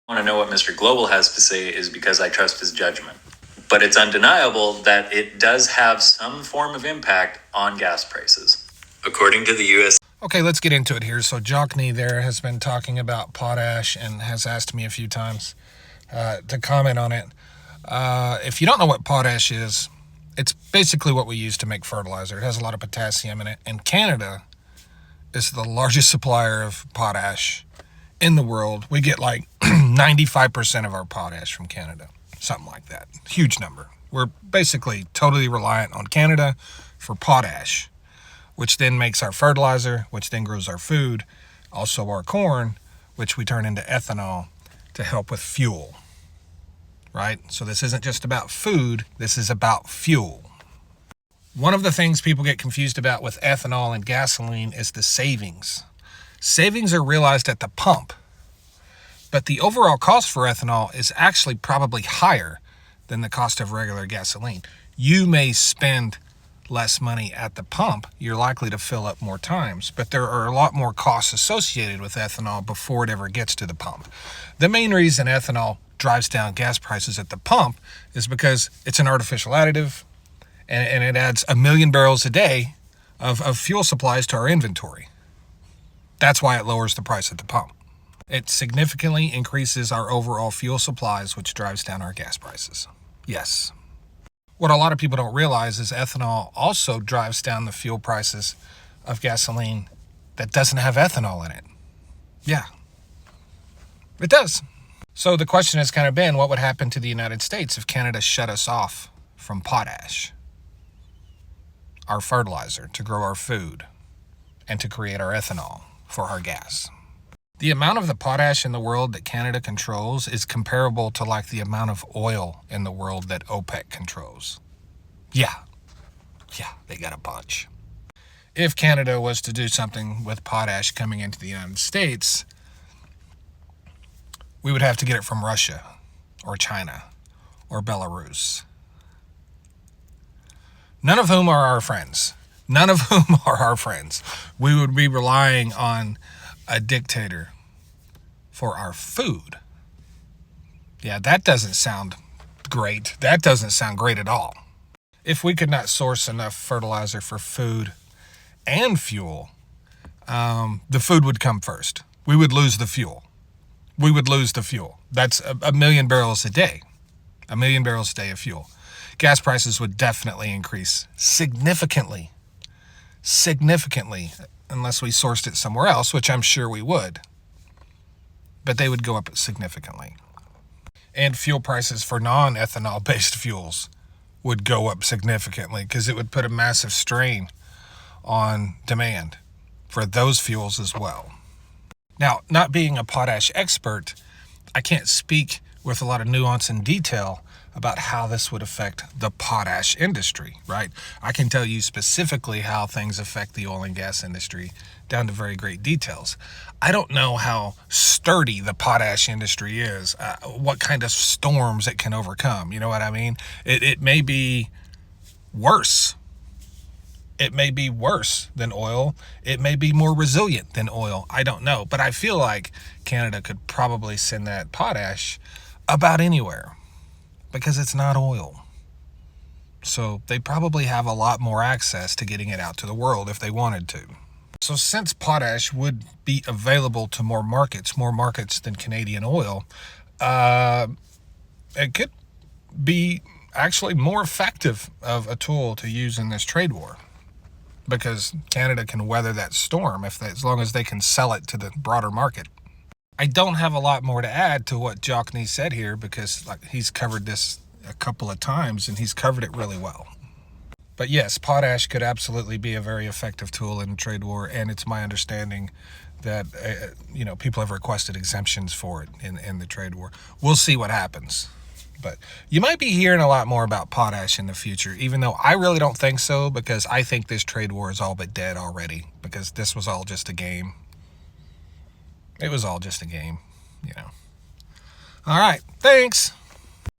want to know what Mr. Global has to say is because I trust his judgment. But it's undeniable that it does have some form of impact on gas prices. According to the U.S. Okay, let's get into it here. So Jockney there has been talking about potash and has asked me a few times to comment on it. If you don't know what potash is, it's basically what we use to make fertilizer. It has a lot of potassium in it. And Canada is the largest supplier of potash in the world. We get like 95% of our potash from Canada, something like that. Huge number. We're basically totally reliant on Canada for potash, which then makes our fertilizer, which then grows our food, also our corn, which we turn into ethanol to help with fuel, right? So this isn't just about food, this is about fuel. One of the things people get confused about with ethanol and gasoline is the savings. Savings are realized at the pump, but the overall cost for ethanol is actually probably higher than the cost of regular gasoline. You may spend less money at the pump, you're likely to fill up more times, but there are a lot more costs associated with ethanol before it ever gets to the pump. The main reason ethanol drives down gas prices at the pump is because it's an artificial additive, and it adds 1 million barrels a day of fuel supplies to our inventory. That's why it lowers the price at the pump. It significantly increases our overall fuel supplies, which drives down our gas prices. Yes. What a lot of people don't realize is ethanol also drives down the fuel prices of gasoline that doesn't have ethanol in it. Yeah, it does. So the question has kind of been, what would happen to the United States if Canada shut us off from potash, our fertilizer to grow our food and to create our ethanol for our gas? The amount of the potash in the world that Canada controls is comparable to like the amount of oil in the world that OPEC controls. Yeah, they got a bunch. If Canada was to do something with potash coming into the United States, we would have to get it from Russia or China or Belarus. None of whom are our friends. We would be relying on a dictator for our food. Yeah, that doesn't sound great. That doesn't sound great at all. If we could not source enough fertilizer for food and fuel, the food would come first. We would lose the fuel. That's 1 million barrels a day. 1 million barrels a day of fuel. Gas prices would definitely increase significantly, unless we sourced it somewhere else, which I'm sure we would. But they would go up significantly. And fuel prices for non-ethanol based fuels would go up significantly because it would put a massive strain on demand for those fuels as well. Now, not being a potash expert, I can't speak with a lot of nuance and detail about how this would affect the potash industry, right? I can tell you specifically how things affect the oil and gas industry down to very great details. I don't know how sturdy the potash industry is, what kind of storms it can overcome. You know what I mean? It may be worse. It may be worse than oil. It may be more resilient than oil. I don't know. But I feel like Canada could probably send that potash about anywhere because it's not oil. So they probably have a lot more access to getting it out to the world if they wanted to. So since potash would be available to more markets than Canadian oil, it could be actually more effective of a tool to use in this trade war, because Canada can weather that storm as long as they can sell it to the broader market. I don't have a lot more to add to what Jockney said here because he's covered this a couple of times and he's covered it really well. But yes, potash could absolutely be a very effective tool in a trade war, and it's my understanding that people have requested exemptions for it in the trade war. We'll see what happens. But you might be hearing a lot more about potash in the future, even though I really don't think so, because I think this trade war is all but dead already, because this was all just a game. It was all just a game, All right, thanks.